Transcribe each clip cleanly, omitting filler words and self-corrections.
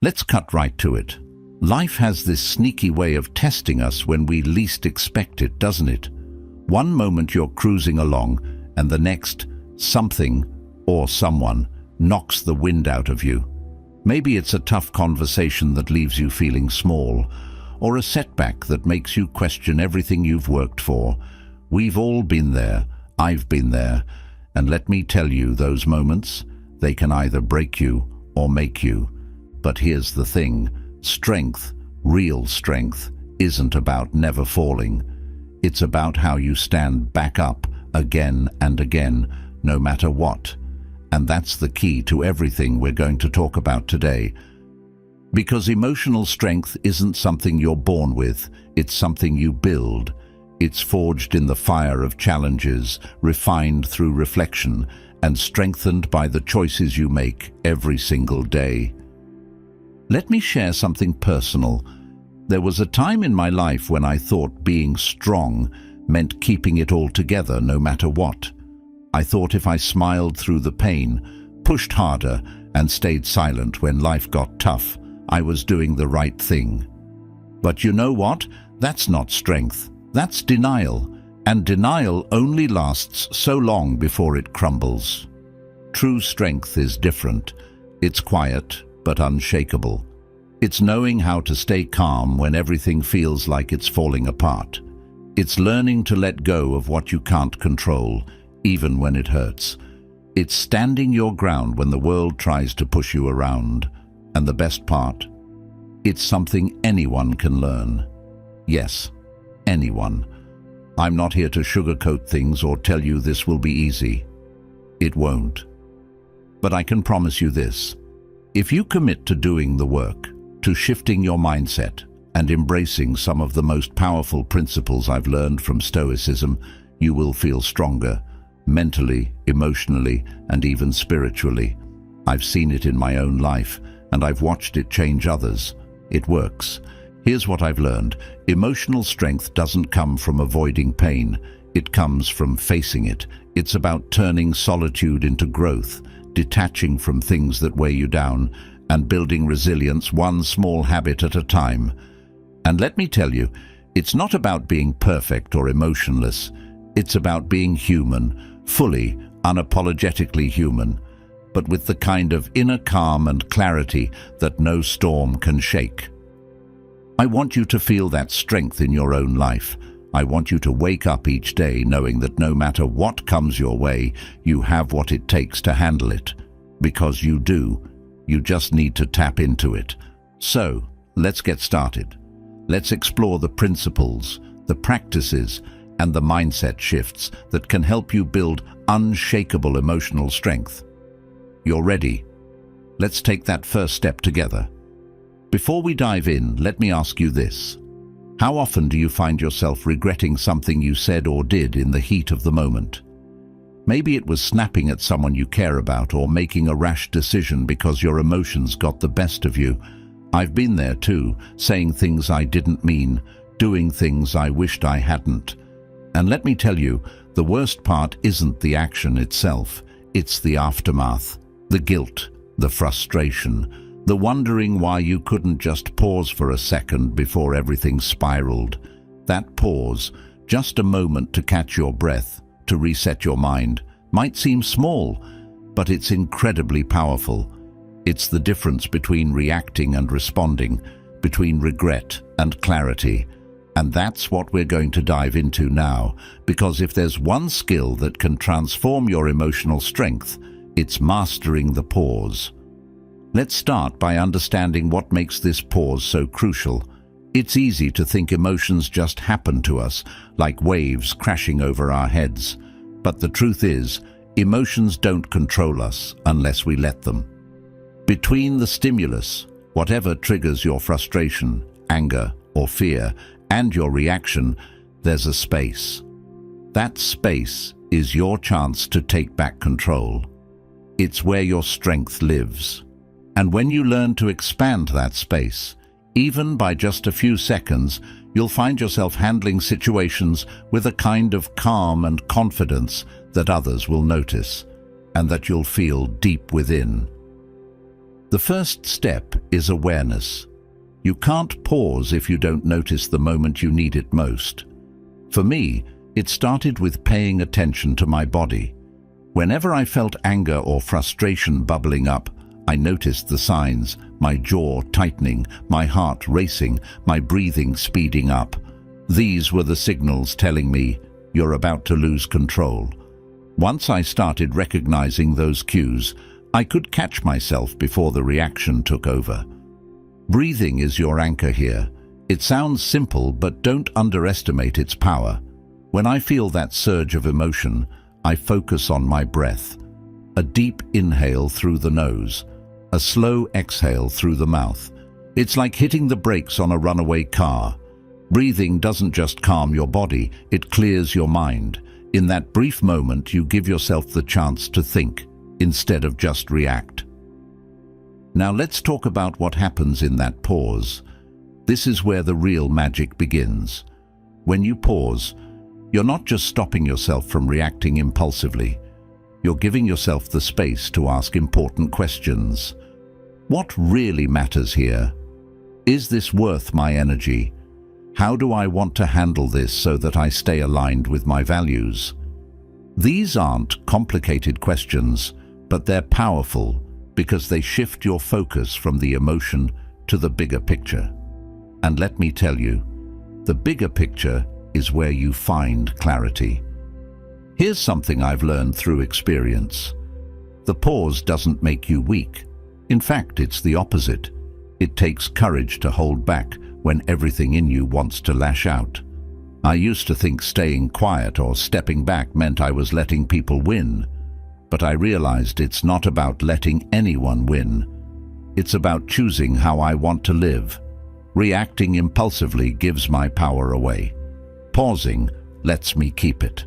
Let's cut right to it. Life has this sneaky way of testing us when we least expect it, doesn't it? One moment you're cruising along, and the next, something or someone knocks the wind out of you. Maybe it's a tough conversation that leaves you feeling small, or a setback that makes you question everything you've worked for. We've all been there. I've been there. And let me tell you, those moments, they can either break you or make you. But here's the thing. Strength, real strength, isn't about never falling. It's about how you stand back up again and again, no matter what. And that's the key to everything we're going to talk about today. Because emotional strength isn't something you're born with, it's something you build. It's forged in the fire of challenges, refined through reflection, and strengthened by the choices you make every single day. Let me share something personal. There was a time in my life when I thought being strong meant keeping it all together no matter what. I thought if I smiled through the pain, pushed harder, and stayed silent when life got tough, I was doing the right thing. But you know what? That's not strength. That's denial. And denial only lasts so long before it crumbles. True strength is different. It's quiet, but unshakable. It's knowing how to stay calm when everything feels like it's falling apart. It's learning to let go of what you can't control, even when it hurts. It's standing your ground when the world tries to push you around. And the best part, it's something anyone can learn. Yes, anyone. I'm not here to sugarcoat things or tell you this will be easy. It won't. But I can promise you this. If you commit to doing the work, to shifting your mindset, and embracing some of the most powerful principles I've learned from Stoicism, you will feel stronger, mentally, emotionally, and even spiritually. I've seen it in my own life, and I've watched it change others. It works. Here's what I've learned. Emotional strength doesn't come from avoiding pain. It comes from facing it. It's about turning solitude into growth, detaching from things that weigh you down, and building resilience one small habit at a time. And let me tell you, it's not about being perfect or emotionless. It's about being human, fully, unapologetically human, but with the kind of inner calm and clarity that no storm can shake. I want you to feel that strength in your own life. I want you to wake up each day knowing that no matter what comes your way, you have what it takes to handle it. Because you do. You just need to tap into it. So, let's get started. Let's explore the principles, the practices, and the mindset shifts that can help you build unshakable emotional strength. You're ready? Let's take that first step together. Before we dive in, let me ask you this. How often do you find yourself regretting something you said or did in the heat of the moment? Maybe it was snapping at someone you care about or making a rash decision because your emotions got the best of you. I've been there too, saying things I didn't mean, doing things I wished I hadn't. And let me tell you, the worst part isn't the action itself. It's the aftermath, the guilt, the frustration, the wondering why you couldn't just pause for a second before everything spiraled. That pause, just a moment to catch your breath, to reset your mind, might seem small, but it's incredibly powerful. It's the difference between reacting and responding, between regret and clarity. And that's what we're going to dive into now, because if there's one skill that can transform your emotional strength, it's mastering the pause. Let's start by understanding what makes this pause so crucial. It's easy to think emotions just happen to us, like waves crashing over our heads. But the truth is, emotions don't control us unless we let them. Between the stimulus, whatever triggers your frustration, anger, or fear, and your reaction, there's a space. That space is your chance to take back control. It's where your strength lives. And when you learn to expand that space, even by just a few seconds, you'll find yourself handling situations with a kind of calm and confidence that others will notice, and that you'll feel deep within. The first step is awareness. You can't pause if you don't notice the moment you need it most. For me, it started with paying attention to my body. Whenever I felt anger or frustration bubbling up, I noticed the signs: my jaw tightening, my heart racing, my breathing speeding up. These were the signals telling me, you're about to lose control. Once I started recognizing those cues, I could catch myself before the reaction took over. Breathing is your anchor here. It sounds simple, but don't underestimate its power. When I feel that surge of emotion, I focus on my breath. A deep inhale through the nose, a slow exhale through the mouth. It's like hitting the brakes on a runaway car. Breathing doesn't just calm your body, it clears your mind. In that brief moment, you give yourself the chance to think, instead of just react. Now let's talk about what happens in that pause. This is where the real magic begins. When you pause, you're not just stopping yourself from reacting impulsively. You're giving yourself the space to ask important questions. What really matters here? Is this worth my energy? How do I want to handle this so that I stay aligned with my values? These aren't complicated questions, but they're powerful because they shift your focus from the emotion to the bigger picture. And let me tell you, the bigger picture is where you find clarity. Here's something I've learned through experience. The pause doesn't make you weak. In fact, it's the opposite. It takes courage to hold back when everything in you wants to lash out. I used to think staying quiet or stepping back meant I was letting people win. But I realized it's not about letting anyone win. It's about choosing how I want to live. Reacting impulsively gives my power away. Pausing lets me keep it.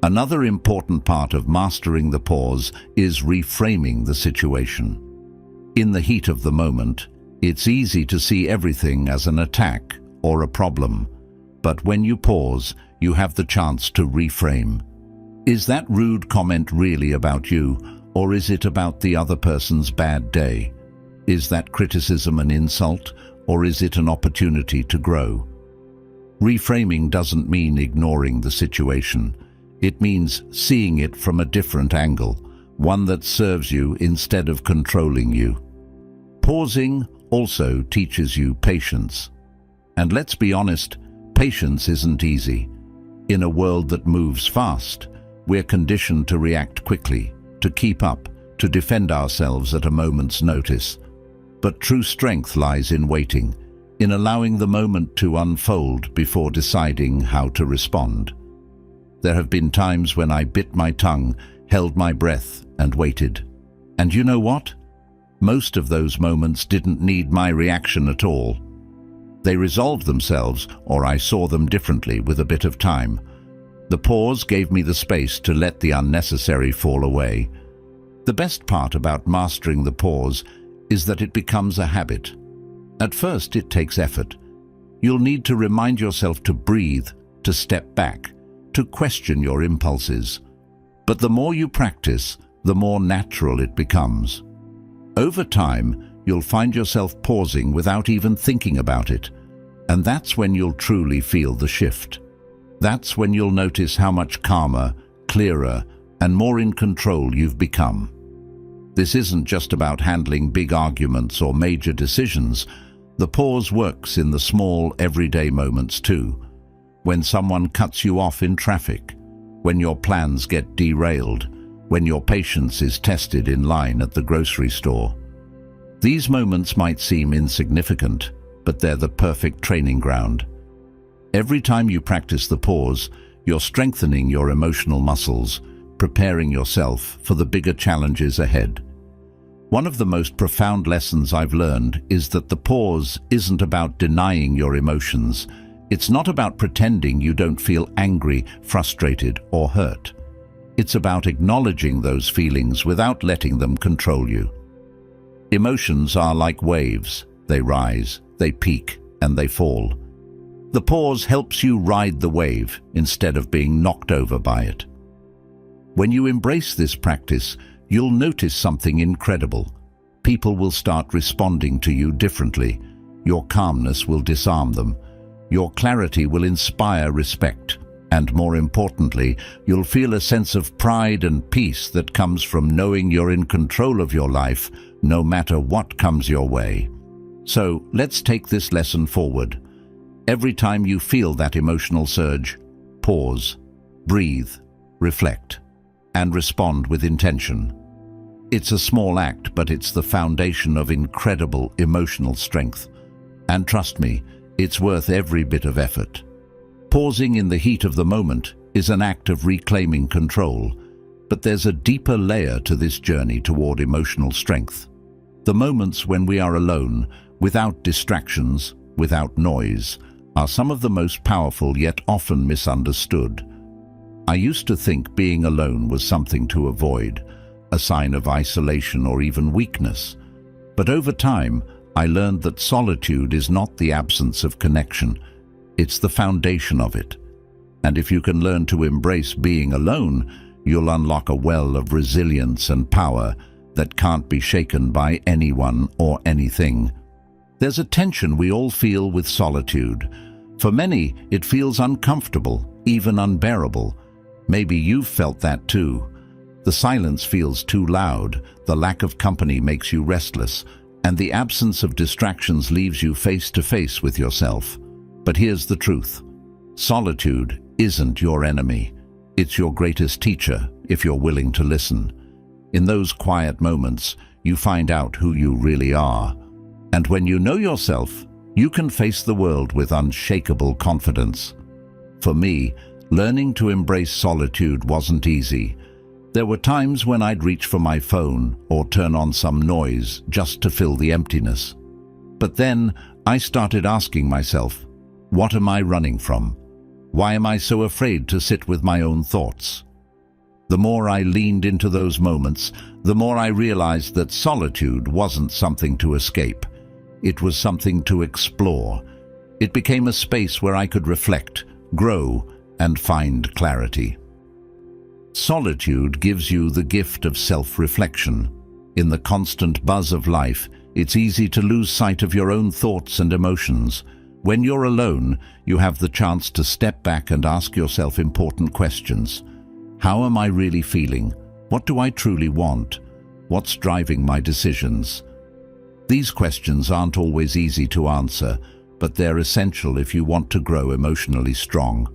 Another important part of mastering the pause is reframing the situation. In the heat of the moment, it's easy to see everything as an attack or a problem. But when you pause, you have the chance to reframe. Is that rude comment really about you, or is it about the other person's bad day? Is that criticism an insult, or is it an opportunity to grow? Reframing doesn't mean ignoring the situation. It means seeing it from a different angle, one that serves you instead of controlling you. Pausing also teaches you patience. And let's be honest, patience isn't easy. In a world that moves fast, we're conditioned to react quickly, to keep up, to defend ourselves at a moment's notice. But true strength lies in waiting, in allowing the moment to unfold before deciding how to respond. There have been times when I bit my tongue, held my breath, and waited. And you know what? Most of those moments didn't need my reaction at all. They resolved themselves, or I saw them differently with a bit of time. The pause gave me the space to let the unnecessary fall away. The best part about mastering the pause is that it becomes a habit. At first, it takes effort. You'll need to remind yourself to breathe, to step back, to question your impulses. But the more you practice, the more natural it becomes. Over time, you'll find yourself pausing without even thinking about it. And that's when you'll truly feel the shift. That's when you'll notice how much calmer, clearer, and more in control you've become. This isn't just about handling big arguments or major decisions. The pause works in the small, everyday moments too. When someone cuts you off in traffic, when your plans get derailed, when your patience is tested in line at the grocery store. These moments might seem insignificant, but they're the perfect training ground. Every time you practice the pause, you're strengthening your emotional muscles, preparing yourself for the bigger challenges ahead. One of the most profound lessons I've learned is that the pause isn't about denying your emotions. It's not about pretending you don't feel angry, frustrated, or hurt. It's about acknowledging those feelings without letting them control you. Emotions are like waves. They rise, they peak, and they fall. The pause helps you ride the wave instead of being knocked over by it. When you embrace this practice, you'll notice something incredible. people will start responding to you differently. Your calmness will disarm them. Your clarity will inspire respect. And more importantly, you'll feel a sense of pride and peace that comes from knowing you're in control of your life, no matter what comes your way. So let's take this lesson forward. Every time you feel that emotional surge, pause, breathe, reflect, and respond with intention. It's a small act, but it's the foundation of incredible emotional strength. And trust me, it's worth every bit of effort. Pausing in the heat of the moment is an act of reclaiming control, but there's a deeper layer to this journey toward emotional strength. The moments when we are alone, without distractions, without noise, are some of the most powerful yet often misunderstood. I used to think being alone was something to avoid, a sign of isolation or even weakness. But over time, I learned that solitude is not the absence of connection. It's the foundation of it. And if you can learn to embrace being alone, you'll unlock a well of resilience and power that can't be shaken by anyone or anything. There's a tension we all feel with solitude. For many, it feels uncomfortable, even unbearable. Maybe you've felt that too. The silence feels too loud, the lack of company makes you restless, and the absence of distractions leaves you face to face with yourself. But here's the truth. Solitude isn't your enemy. It's your greatest teacher, if you're willing to listen. In those quiet moments, you find out who you really are. And when you know yourself, you can face the world with unshakable confidence. For me, learning to embrace solitude wasn't easy. There were times when I'd reach for my phone or turn on some noise just to fill the emptiness. But then I started asking myself, what am I running from? Why am I so afraid to sit with my own thoughts? The more I leaned into those moments, the more I realized that solitude wasn't something to escape. It was something to explore. It became a space where I could reflect, grow, and find clarity. Solitude gives you the gift of self-reflection. In the constant buzz of life, it's easy to lose sight of your own thoughts and emotions. When you're alone, you have the chance to step back and ask yourself important questions. How am I really feeling? What do I truly want? What's driving my decisions? These questions aren't always easy to answer, but they're essential if you want to grow emotionally strong.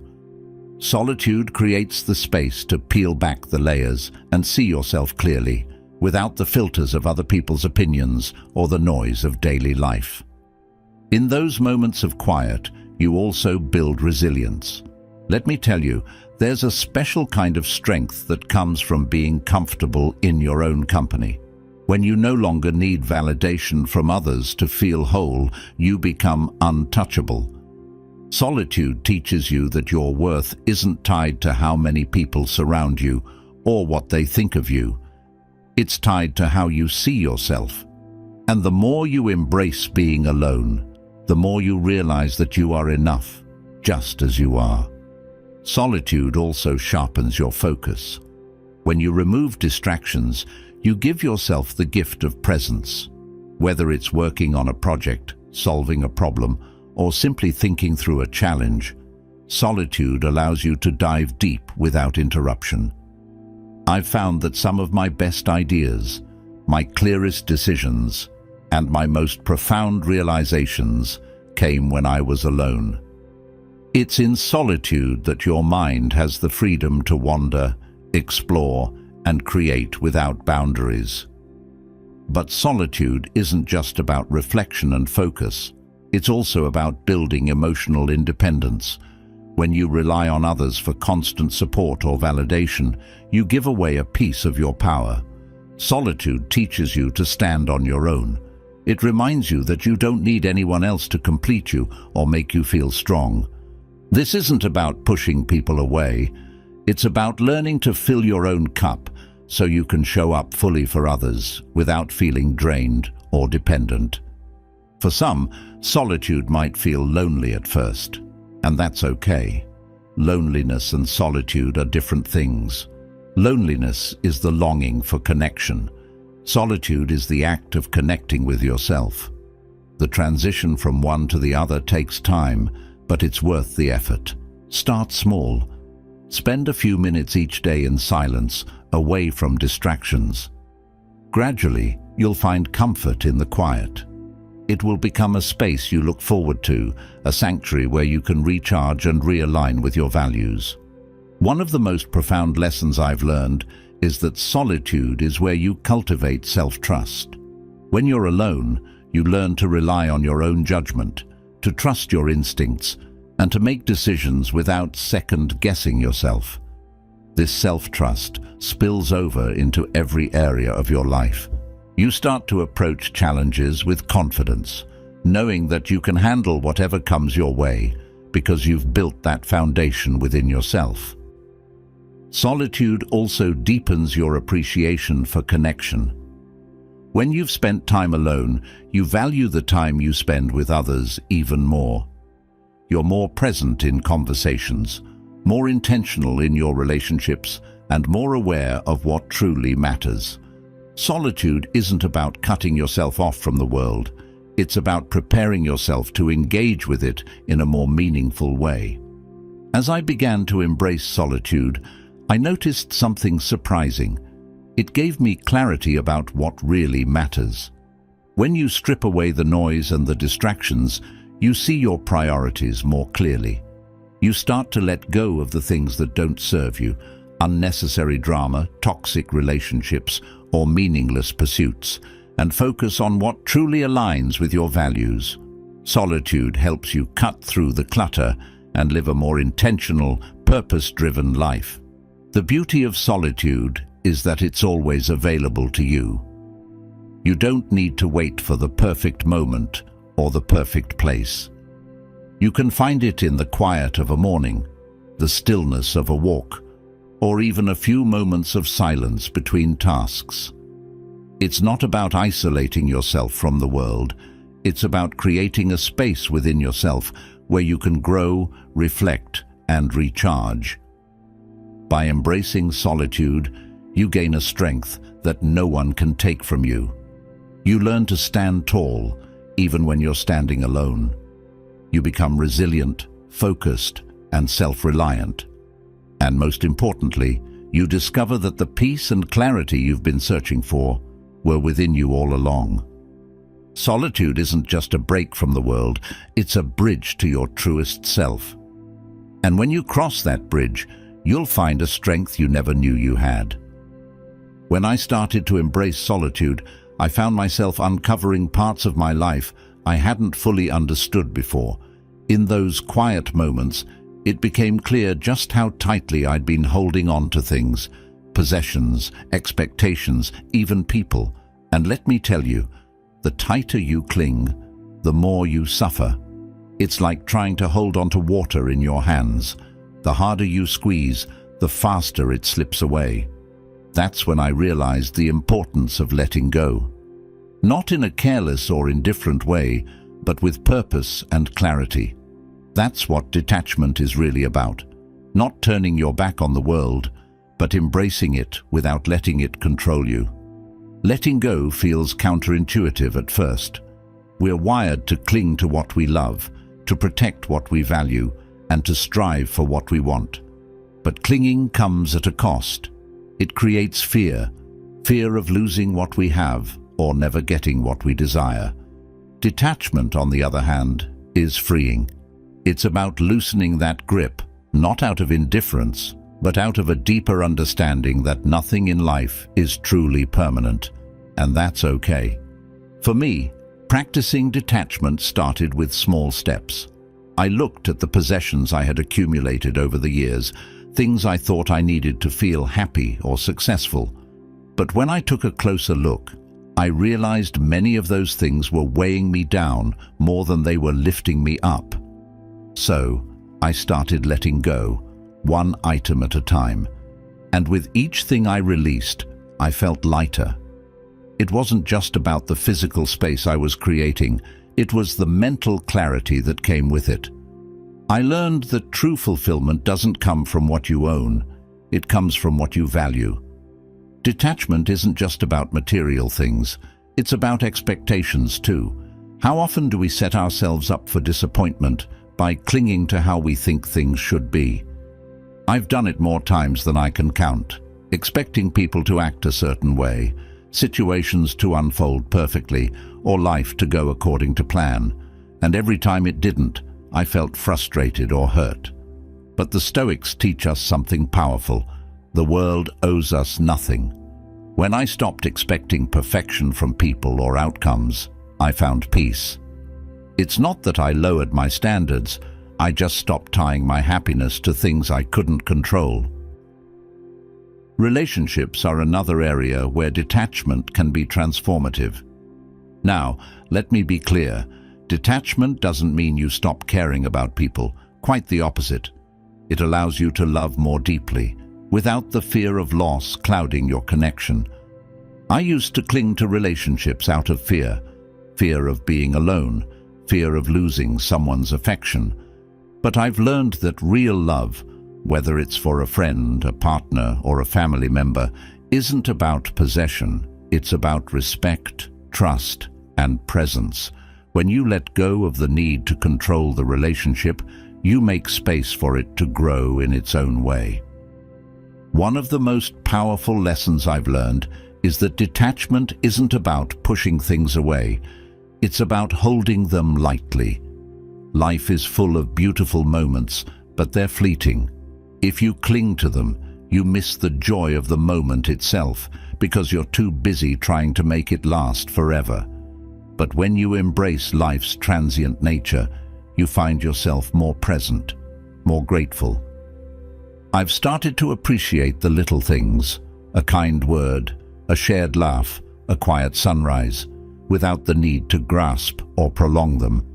Solitude creates the space to peel back the layers and see yourself clearly, without the filters of other people's opinions or the noise of daily life. In those moments of quiet, you also build resilience. Let me tell you, there's a special kind of strength that comes from being comfortable in your own company. When you no longer need validation from others to feel whole, you become untouchable. Solitude teaches you that your worth isn't tied to how many people surround you or what they think of you. It's tied to how you see yourself. And the more you embrace being alone, the more you realize that you are enough, just as you are. Solitude also sharpens your focus. When you remove distractions, you give yourself the gift of presence. Whether it's working on a project, solving a problem, or simply thinking through a challenge, solitude allows you to dive deep without interruption. I've found that some of my best ideas, my clearest decisions, and my most profound realizations came when I was alone. It's in solitude that your mind has the freedom to wander, explore, and create without boundaries. But solitude isn't just about reflection and focus. It's also about building emotional independence. When you rely on others for constant support or validation, you give away a piece of your power. Solitude teaches you to stand on your own. It reminds you that you don't need anyone else to complete you or make you feel strong. This isn't about pushing people away. It's about learning to fill your own cup so you can show up fully for others without feeling drained or dependent. For some, solitude might feel lonely at first, and that's okay. Loneliness and solitude are different things. Loneliness is the longing for connection. Solitude is the act of connecting with yourself. The transition from one to the other takes time, but it's worth the effort. Start small. Spend a few minutes each day in silence, away from distractions. Gradually, you'll find comfort in the quiet. It will become a space you look forward to, a sanctuary where you can recharge and realign with your values. One of the most profound lessons I've learned is that solitude is where you cultivate self-trust. When you're alone, you learn to rely on your own judgment, to trust your instincts, and to make decisions without second-guessing yourself. This self-trust spills over into every area of your life. You start to approach challenges with confidence, knowing that you can handle whatever comes your way because you've built that foundation within yourself. Solitude also deepens your appreciation for connection. When you've spent time alone, you value the time you spend with others even more. You're more present in conversations, more intentional in your relationships, and more aware of what truly matters. Solitude isn't about cutting yourself off from the world. It's about preparing yourself to engage with it in a more meaningful way. As I began to embrace solitude, I noticed something surprising. It gave me clarity about what really matters. When you strip away the noise and the distractions, you see your priorities more clearly. You start to let go of the things that don't serve you, unnecessary drama, toxic relationships, or meaningless pursuits, and focus on what truly aligns with your values. Solitude helps you cut through the clutter and live a more intentional, purpose-driven life. The beauty of solitude is that it's always available to you. You don't need to wait for the perfect moment or the perfect place. You can find it in the quiet of a morning, the stillness of a walk, or even a few moments of silence between tasks. It's not about isolating yourself from the world. It's about creating a space within yourself where you can grow, reflect, and recharge. By embracing solitude, you gain a strength that no one can take from you. You learn to stand tall, even when you're standing alone. You become resilient, focused, and self-reliant. And most importantly, you discover that the peace and clarity you've been searching for were within you all along. Solitude isn't just a break from the world, it's a bridge to your truest self. And when you cross that bridge, you'll find a strength you never knew you had. When I started to embrace solitude, I found myself uncovering parts of my life I hadn't fully understood before. In those quiet moments, it became clear just how tightly I'd been holding on to things, possessions, expectations, even people. And let me tell you, the tighter you cling, the more you suffer. It's like trying to hold onto water in your hands. The harder you squeeze, the faster it slips away. That's when I realized the importance of letting go. Not in a careless or indifferent way, but with purpose and clarity. That's what detachment is really about. Not turning your back on the world, but embracing it without letting it control you. Letting go feels counterintuitive at first. We're wired to cling to what we love, to protect what we value, and to strive for what we want. But clinging comes at a cost. It creates fear of losing what we have or never getting what we desire. Detachment, on the other hand, is freeing. It's about loosening that grip, not out of indifference, but out of a deeper understanding that nothing in life is truly permanent, and that's okay. For me, practicing detachment started with small steps. I looked at the possessions I had accumulated over the years, things I thought I needed to feel happy or successful. But when I took a closer look, I realized many of those things were weighing me down more than they were lifting me up. So, I started letting go, one item at a time. And with each thing I released, I felt lighter. It wasn't just about the physical space I was creating, it was the mental clarity that came with it. I learned that true fulfillment doesn't come from what you own, it comes from what you value. Detachment isn't just about material things, it's about expectations too. How often do we set ourselves up for disappointment by clinging to how we think things should be? I've done it more times than I can count, expecting people to act a certain way, situations to unfold perfectly, or life to go according to plan. And every time it didn't, I felt frustrated or hurt. But the Stoics teach us something powerful. The world owes us nothing. When I stopped expecting perfection from people or outcomes, I found peace. It's not that I lowered my standards, I just stopped tying my happiness to things I couldn't control. Relationships are another area where detachment can be transformative. Now, let me be clear. Detachment doesn't mean you stop caring about people. Quite the opposite. It allows you to love more deeply, without the fear of loss clouding your connection. I used to cling to relationships out of fear. Fear of being alone, fear of losing someone's affection. But I've learned that real love, whether it's for a friend, a partner, or a family member, isn't about possession. It's about respect, trust, and presence. When you let go of the need to control the relationship, you make space for it to grow in its own way. One of the most powerful lessons I've learned is that detachment isn't about pushing things away. It's about holding them lightly. Life is full of beautiful moments, but they're fleeting. If you cling to them, you miss the joy of the moment itself because you're too busy trying to make it last forever. But when you embrace life's transient nature, you find yourself more present, more grateful. I've started to appreciate the little things, a kind word, a shared laugh, a quiet sunrise, without the need to grasp or prolong them.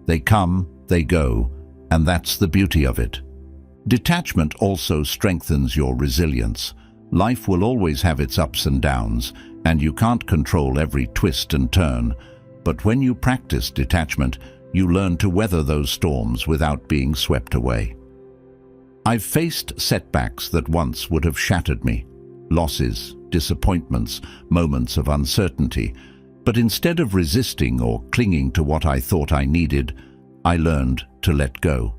They come, they go, and that's the beauty of it. Detachment also strengthens your resilience. Life will always have its ups and downs, and you can't control every twist and turn. But when you practice detachment, you learn to weather those storms without being swept away. I've faced setbacks that once would have shattered me, losses, disappointments, moments of uncertainty. But instead of resisting or clinging to what I thought I needed, I learned to let go.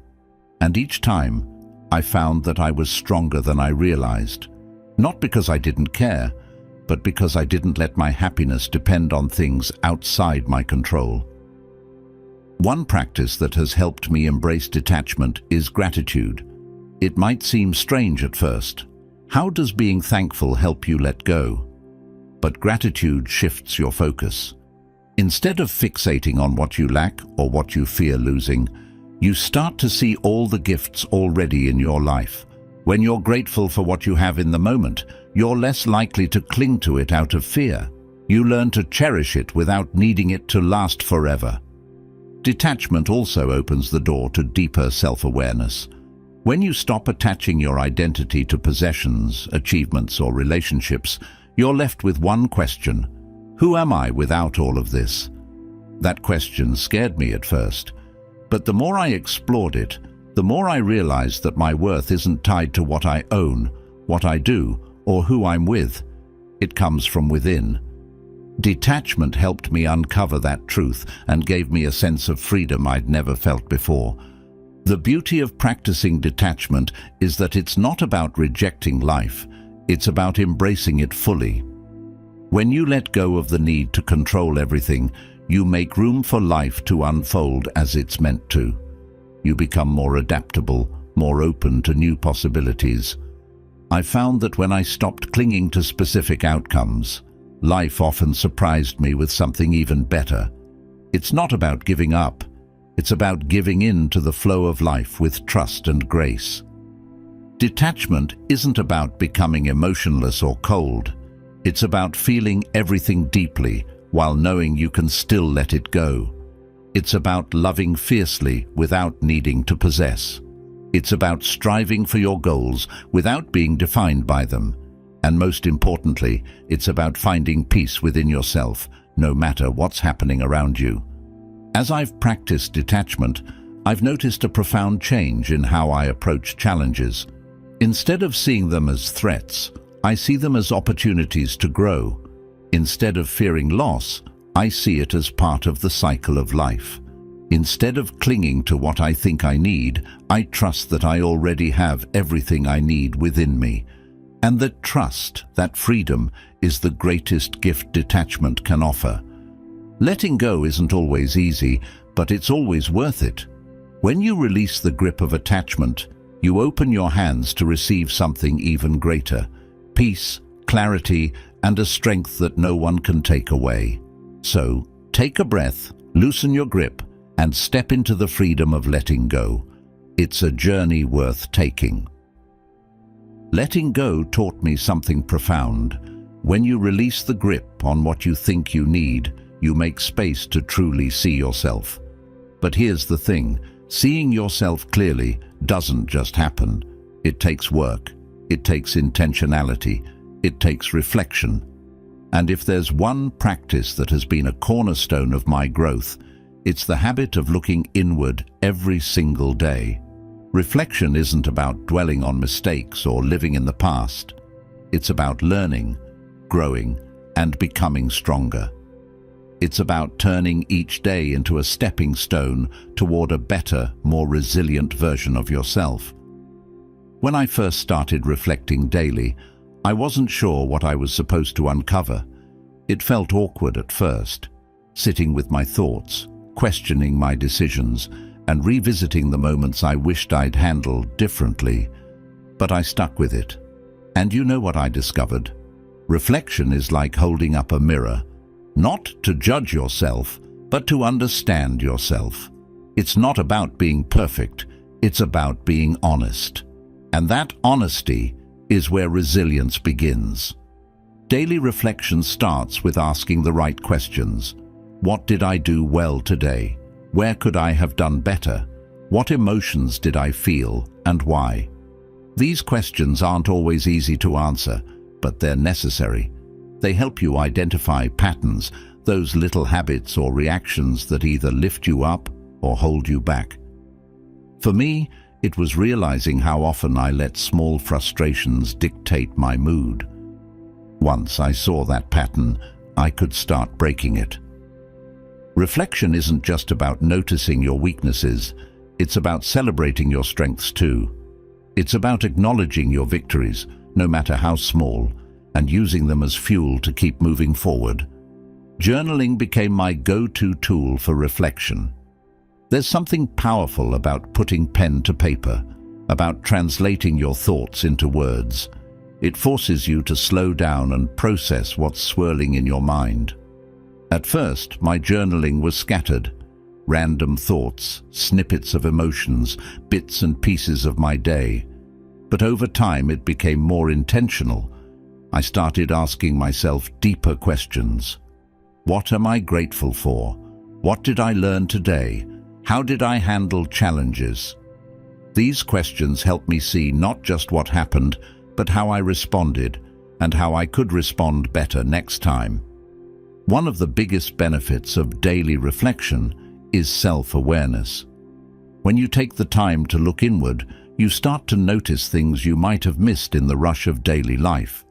And each time, I found that I was stronger than I realized. Not because I didn't care, but because I didn't let my happiness depend on things outside my control. One practice that has helped me embrace detachment is gratitude. It might seem strange at first. How does being thankful help you let go? But gratitude shifts your focus. Instead of fixating on what you lack or what you fear losing, you start to see all the gifts already in your life. When you're grateful for what you have in the moment, you're less likely to cling to it out of fear. You learn to cherish it without needing it to last forever. Detachment also opens the door to deeper self-awareness. When you stop attaching your identity to possessions, achievements, or relationships, you're left with one question: who am I without all of this? That question scared me at first, but the more I explored it, the more I realized that my worth isn't tied to what I own, what I do, or who I'm with. It comes from within. Detachment helped me uncover that truth and gave me a sense of freedom I'd never felt before. The beauty of practicing detachment is that it's not about rejecting life, it's about embracing it fully. When you let go of the need to control everything, you make room for life to unfold as it's meant to. You become more adaptable, more open to new possibilities. I found that when I stopped clinging to specific outcomes, life often surprised me with something even better. It's not about giving up. It's about giving in to the flow of life with trust and grace. Detachment isn't about becoming emotionless or cold. It's about feeling everything deeply while knowing you can still let it go. It's about loving fiercely without needing to possess. It's about striving for your goals without being defined by them. And most importantly, it's about finding peace within yourself, no matter what's happening around you. As I've practiced detachment, I've noticed a profound change in how I approach challenges. Instead of seeing them as threats, I see them as opportunities to grow. Instead of fearing loss, I see it as part of the cycle of life. Instead of clinging to what I think I need, I trust that I already have everything I need within me. And that trust, that freedom, is the greatest gift detachment can offer. Letting go isn't always easy, but it's always worth it. When you release the grip of attachment, you open your hands to receive something even greater: peace, clarity, and a strength that no one can take away. So, take a breath, loosen your grip, and step into the freedom of letting go. It's a journey worth taking. Letting go taught me something profound. When you release the grip on what you think you need, you make space to truly see yourself. But here's the thing: seeing yourself clearly doesn't just happen. It takes work. It takes intentionality. It takes reflection. And if there's one practice that has been a cornerstone of my growth, it's the habit of looking inward every single day. Reflection isn't about dwelling on mistakes or living in the past. It's about learning, growing, and becoming stronger. It's about turning each day into a stepping stone toward a better, more resilient version of yourself. When I first started reflecting daily, I wasn't sure what I was supposed to uncover. It felt awkward at first, sitting with my thoughts, questioning my decisions, and revisiting the moments I wished I'd handled differently. But I stuck with it. And you know what I discovered? Reflection is like holding up a mirror, not to judge yourself, but to understand yourself. It's not about being perfect, it's about being honest. And that honesty is where resilience begins. Daily reflection starts with asking the right questions. What did I do well today? Where could I have done better? What emotions did I feel, and why? These questions aren't always easy to answer, but they're necessary. They help you identify patterns, those little habits or reactions that either lift you up or hold you back. For me, it was realizing how often I let small frustrations dictate my mood. Once I saw that pattern, I could start breaking it. Reflection isn't just about noticing your weaknesses, it's about celebrating your strengths too. It's about acknowledging your victories, no matter how small, and using them as fuel to keep moving forward. Journaling became my go-to tool for reflection. There's something powerful about putting pen to paper, about translating your thoughts into words. It forces you to slow down and process what's swirling in your mind. At first, my journaling was scattered. Random thoughts, snippets of emotions, bits and pieces of my day. But over time, it became more intentional. I started asking myself deeper questions. What am I grateful for? What did I learn today? How did I handle challenges? These questions helped me see not just what happened, but how I responded, and how I could respond better next time. One of the biggest benefits of daily reflection is self-awareness. When you take the time to look inward, you start to notice things you might have missed in the rush of daily life.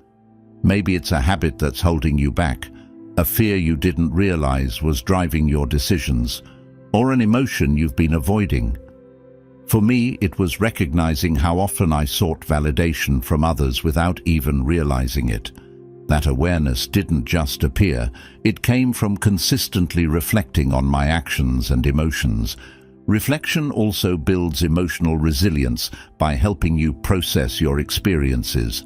Maybe it's a habit that's holding you back, a fear you didn't realize was driving your decisions, or an emotion you've been avoiding. For me, it was recognizing how often I sought validation from others without even realizing it. That awareness didn't just appear, it came from consistently reflecting on my actions and emotions. Reflection also builds emotional resilience by helping you process your experiences.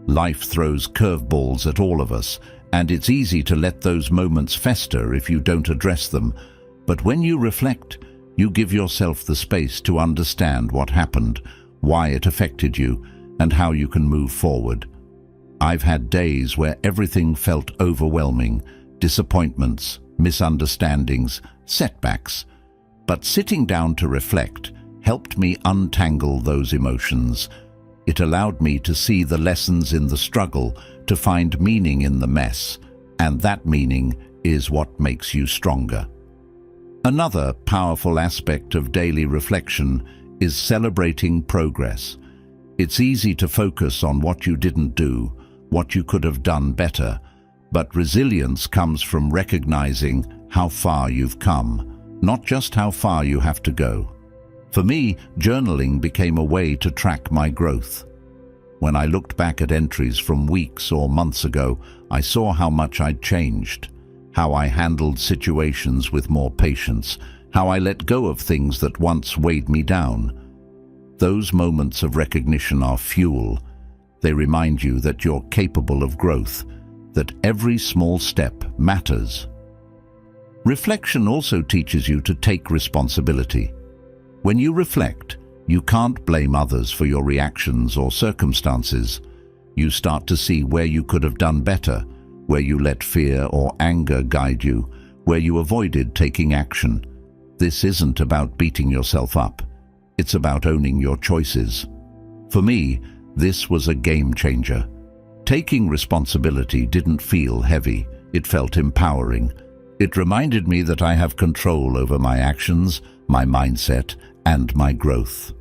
Life throws curveballs at all of us, and it's easy to let those moments fester if you don't address them. But when you reflect, you give yourself the space to understand what happened, why it affected you, and how you can move forward. I've had days where everything felt overwhelming, disappointments, misunderstandings, setbacks. But sitting down to reflect helped me untangle those emotions. It allowed me to see the lessons in the struggle, to find meaning in the mess, and that meaning is what makes you stronger. Another powerful aspect of daily reflection is celebrating progress. It's easy to focus on what you didn't do, what you could have done better, but resilience comes from recognizing how far you've come, not just how far you have to go. For me, journaling became a way to track my growth. When I looked back at entries from weeks or months ago, I saw how much I'd changed, how I handled situations with more patience, how I let go of things that once weighed me down. Those moments of recognition are fuel. They remind you that you're capable of growth, that every small step matters. Reflection also teaches you to take responsibility. When you reflect, you can't blame others for your reactions or circumstances. You start to see where you could have done better, where you let fear or anger guide you, where you avoided taking action. This isn't about beating yourself up. It's about owning your choices. For me, this was a game changer. Taking responsibility didn't feel heavy. It felt empowering. It reminded me that I have control over my actions, my mindset, and my growth.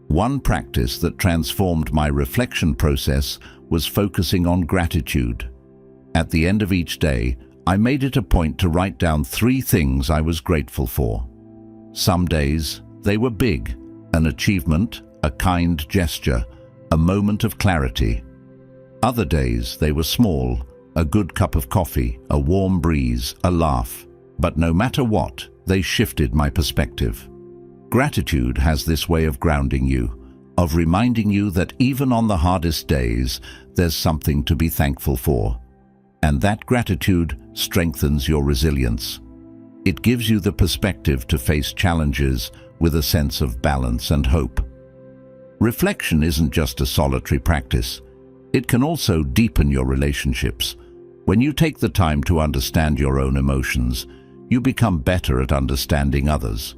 One practice that transformed my reflection process was focusing on gratitude. At the end of each day, I made it a point to write down 3 things I was grateful for. Some days, they were big, an achievement, a kind gesture, a moment of clarity. Other days, they were small, a good cup of coffee, a warm breeze, a laugh. But no matter what, they shifted my perspective. Gratitude has this way of grounding you, of reminding you that even on the hardest days, there's something to be thankful for. And that gratitude strengthens your resilience. It gives you the perspective to face challenges with a sense of balance and hope. Reflection isn't just a solitary practice. It can also deepen your relationships. When you take the time to understand your own emotions, you become better at understanding others.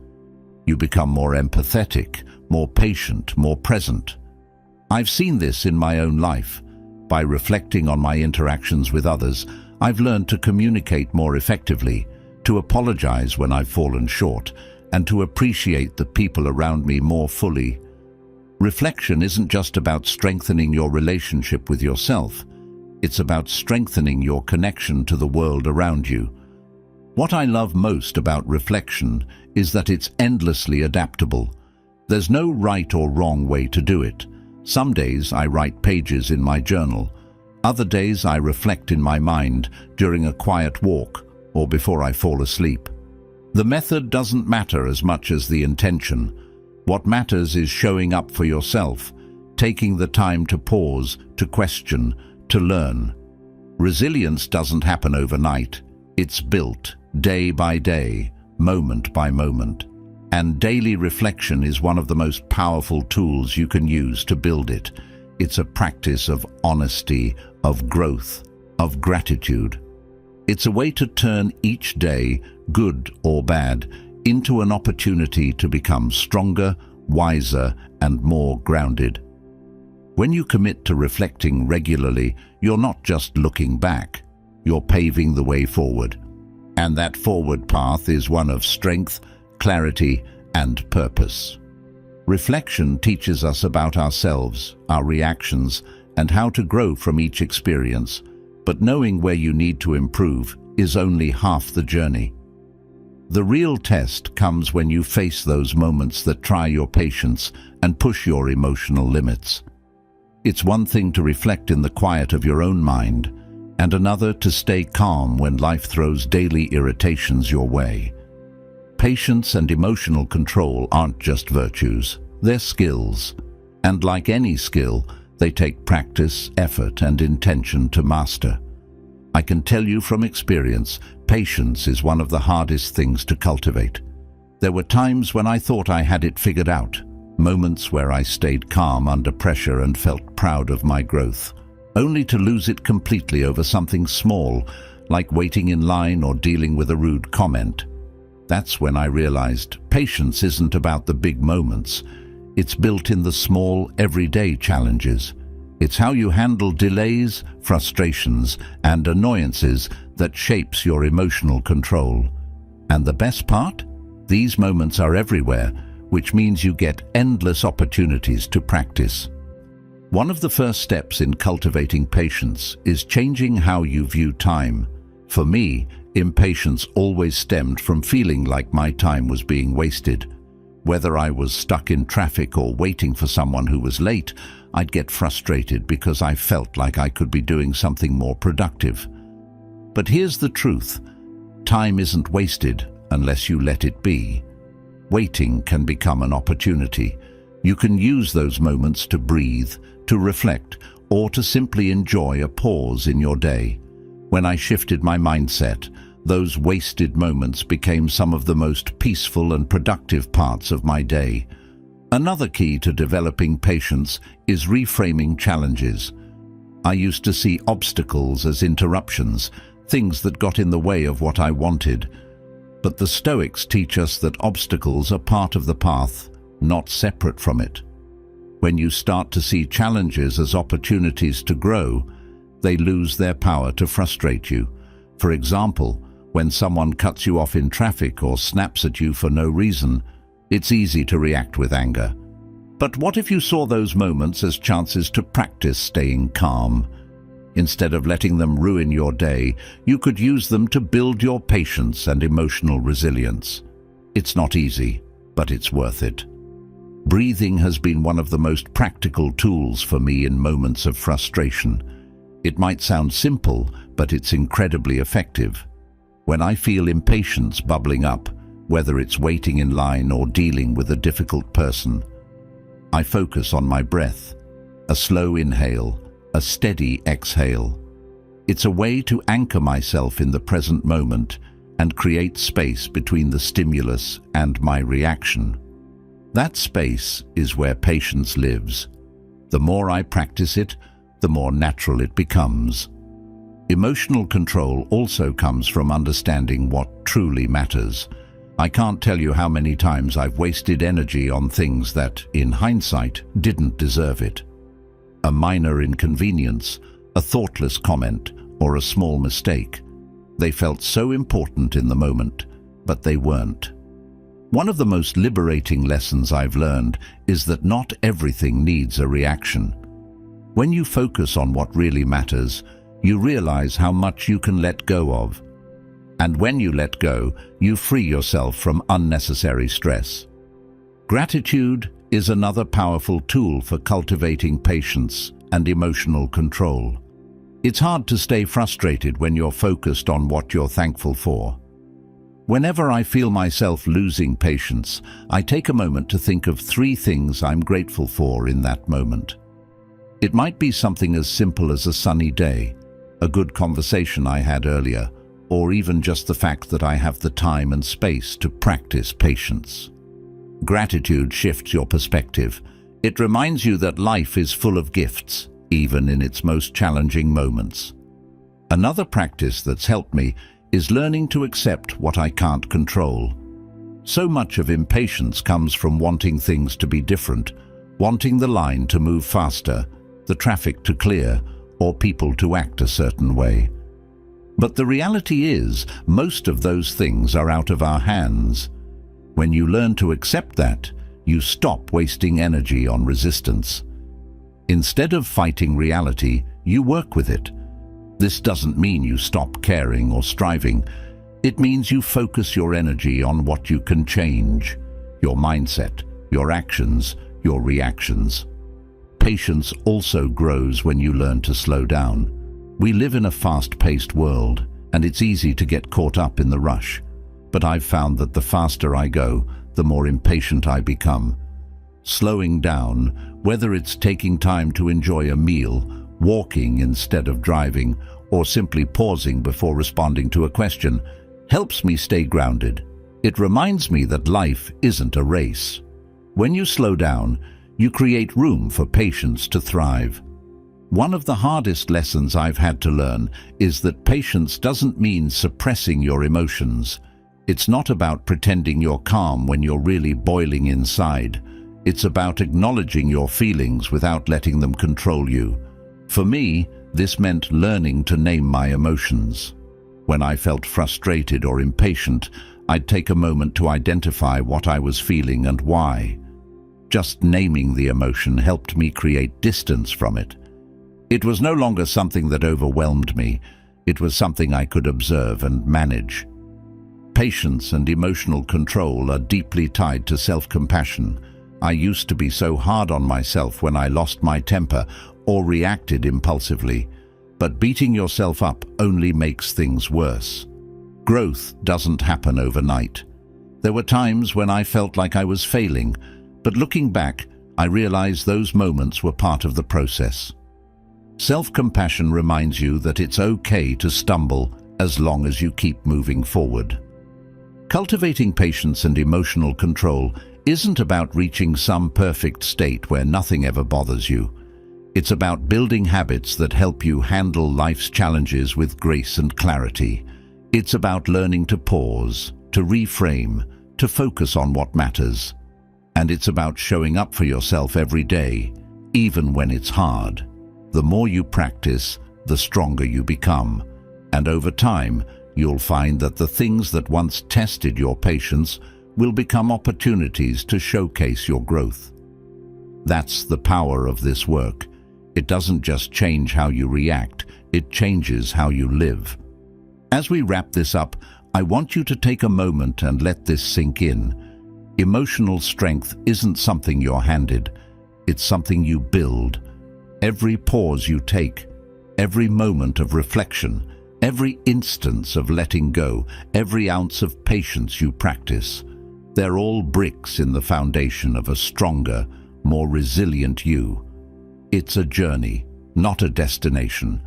You become more empathetic, more patient, more present. I've seen this in my own life. By reflecting on my interactions with others, I've learned to communicate more effectively, to apologize when I've fallen short, and to appreciate the people around me more fully. Reflection isn't just about strengthening your relationship with yourself. It's about strengthening your connection to the world around you. What I love most about reflection is that it's endlessly adaptable. There's no right or wrong way to do it. Some days I write pages in my journal. Other days I reflect in my mind during a quiet walk or before I fall asleep. The method doesn't matter as much as the intention. What matters is showing up for yourself, taking the time to pause, to question, to learn. Resilience doesn't happen overnight. It's built day by day, moment by moment. And daily reflection is one of the most powerful tools you can use to build it. It's a practice of honesty, of growth, of gratitude. It's a way to turn each day, good or bad, into an opportunity to become stronger, wiser, and more grounded. When you commit to reflecting regularly, you're not just looking back, you're paving the way forward. And that forward path is one of strength, clarity, and purpose. Reflection teaches us about ourselves, our reactions, and how to grow from each experience. But knowing where you need to improve is only half the journey. The real test comes when you face those moments that try your patience and push your emotional limits. It's one thing to reflect in the quiet of your own mind, and another to stay calm when life throws daily irritations your way. Patience and emotional control aren't just virtues, they're skills. And like any skill, they take practice, effort, and intention to master. I can tell you from experience, patience is one of the hardest things to cultivate. There were times when I thought I had it figured out, moments where I stayed calm under pressure and felt proud of my growth, only to lose it completely over something small, like waiting in line or dealing with a rude comment. That's when I realized patience isn't about the big moments. It's built in the small, everyday challenges. It's how you handle delays, frustrations, and annoyances that shapes your emotional control. And the best part? These moments are everywhere, which means you get endless opportunities to practice. One of the first steps in cultivating patience is changing how you view time. For me, impatience always stemmed from feeling like my time was being wasted. Whether I was stuck in traffic or waiting for someone who was late, I'd get frustrated because I felt like I could be doing something more productive. But here's the truth. Time isn't wasted unless you let it be. Waiting can become an opportunity. You can use those moments to breathe, to reflect, or to simply enjoy a pause in your day. When I shifted my mindset, those wasted moments became some of the most peaceful and productive parts of my day. Another key to developing patience is reframing challenges. I used to see obstacles as interruptions, things that got in the way of what I wanted. But the Stoics teach us that obstacles are part of the path, not separate from it. When you start to see challenges as opportunities to grow, they lose their power to frustrate you. For example, when someone cuts you off in traffic or snaps at you for no reason, it's easy to react with anger. But what if you saw those moments as chances to practice staying calm? Instead of letting them ruin your day, you could use them to build your patience and emotional resilience. It's not easy, but it's worth it. Breathing has been one of the most practical tools for me in moments of frustration. It might sound simple, but it's incredibly effective. When I feel impatience bubbling up, whether it's waiting in line or dealing with a difficult person, I focus on my breath, a slow inhale, a steady exhale. It's a way to anchor myself in the present moment and create space between the stimulus and my reaction. That space is where patience lives. The more I practice it, the more natural it becomes. Emotional control also comes from understanding what truly matters. I can't tell you how many times I've wasted energy on things that, in hindsight, didn't deserve it. A minor inconvenience, a thoughtless comment, or a small mistake. They felt so important in the moment, but they weren't. One of the most liberating lessons I've learned is that not everything needs a reaction. When you focus on what really matters, you realize how much you can let go of. And when you let go, you free yourself from unnecessary stress. Gratitude is another powerful tool for cultivating patience and emotional control. It's hard to stay frustrated when you're focused on what you're thankful for. Whenever I feel myself losing patience, I take a moment to think of 3 things I'm grateful for in that moment. It might be something as simple as a sunny day, a good conversation I had earlier, or even just the fact that I have the time and space to practice patience. Gratitude shifts your perspective. It reminds you that life is full of gifts, even in its most challenging moments. Another practice that's helped me is learning to accept what I can't control. So much of impatience comes from wanting things to be different, wanting the line to move faster, the traffic to clear, or people to act a certain way. But the reality is, most of those things are out of our hands. When you learn to accept that, you stop wasting energy on resistance. Instead of fighting reality, you work with it. This doesn't mean you stop caring or striving. It means you focus your energy on what you can change: your mindset, your actions, your reactions. Patience also grows when you learn to slow down. We live in a fast-paced world, and it's easy to get caught up in the rush. But I've found that the faster I go, the more impatient I become. Slowing down, whether it's taking time to enjoy a meal, walking instead of driving, or simply pausing before responding to a question, helps me stay grounded. It reminds me that life isn't a race. When you slow down, you create room for patience to thrive. One of the hardest lessons I've had to learn is that patience doesn't mean suppressing your emotions. It's not about pretending you're calm when you're really boiling inside. It's about acknowledging your feelings without letting them control you. For me, this meant learning to name my emotions. When I felt frustrated or impatient, I'd take a moment to identify what I was feeling and why. Just naming the emotion helped me create distance from it. It was no longer something that overwhelmed me. It was something I could observe and manage. Patience and emotional control are deeply tied to self-compassion. I used to be so hard on myself when I lost my temper or reacted impulsively, but beating yourself up only makes things worse. Growth doesn't happen overnight. There were times when I felt like I was failing, but looking back, I realized those moments were part of the process. Self-compassion reminds you that it's okay to stumble as long as you keep moving forward. Cultivating patience and emotional control isn't about reaching some perfect state where nothing ever bothers you. It's about building habits that help you handle life's challenges with grace and clarity. It's about learning to pause, to reframe, to focus on what matters. And it's about showing up for yourself every day, even when it's hard. The more you practice, the stronger you become. And over time, you'll find that the things that once tested your patience will become opportunities to showcase your growth. That's the power of this work. It doesn't just change how you react, it changes how you live. As we wrap this up, I want you to take a moment and let this sink in. Emotional strength isn't something you're handed, it's something you build. Every pause you take, every moment of reflection, every instance of letting go, every ounce of patience you practice, they're all bricks in the foundation of a stronger, more resilient you. It's a journey, not a destination.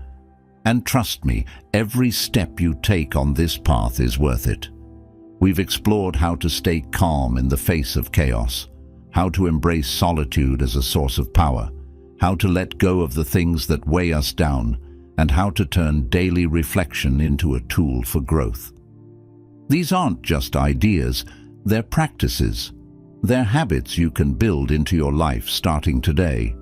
And trust me, every step you take on this path is worth it. We've explored how to stay calm in the face of chaos, how to embrace solitude as a source of power, how to let go of the things that weigh us down, and how to turn daily reflection into a tool for growth. These aren't just ideas, they're practices. They're habits you can build into your life starting today.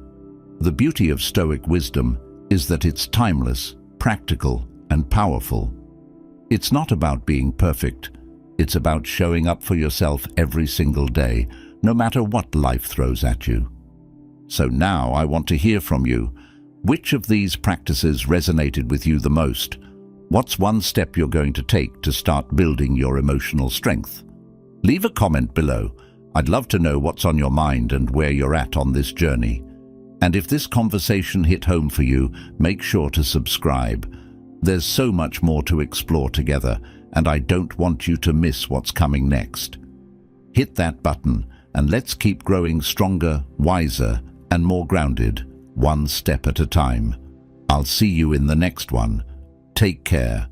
The beauty of Stoic wisdom is that it's timeless, practical, and powerful. It's not about being perfect. It's about showing up for yourself every single day, no matter what life throws at you. So now I want to hear from you. Which of these practices resonated with you the most? What's one step you're going to take to start building your emotional strength? Leave a comment below. I'd love to know what's on your mind and where you're at on this journey. And if this conversation hit home for you, make sure to subscribe. There's so much more to explore together, and I don't want you to miss what's coming next. Hit that button, and let's keep growing stronger, wiser, and more grounded, one step at a time. I'll see you in the next one. Take care.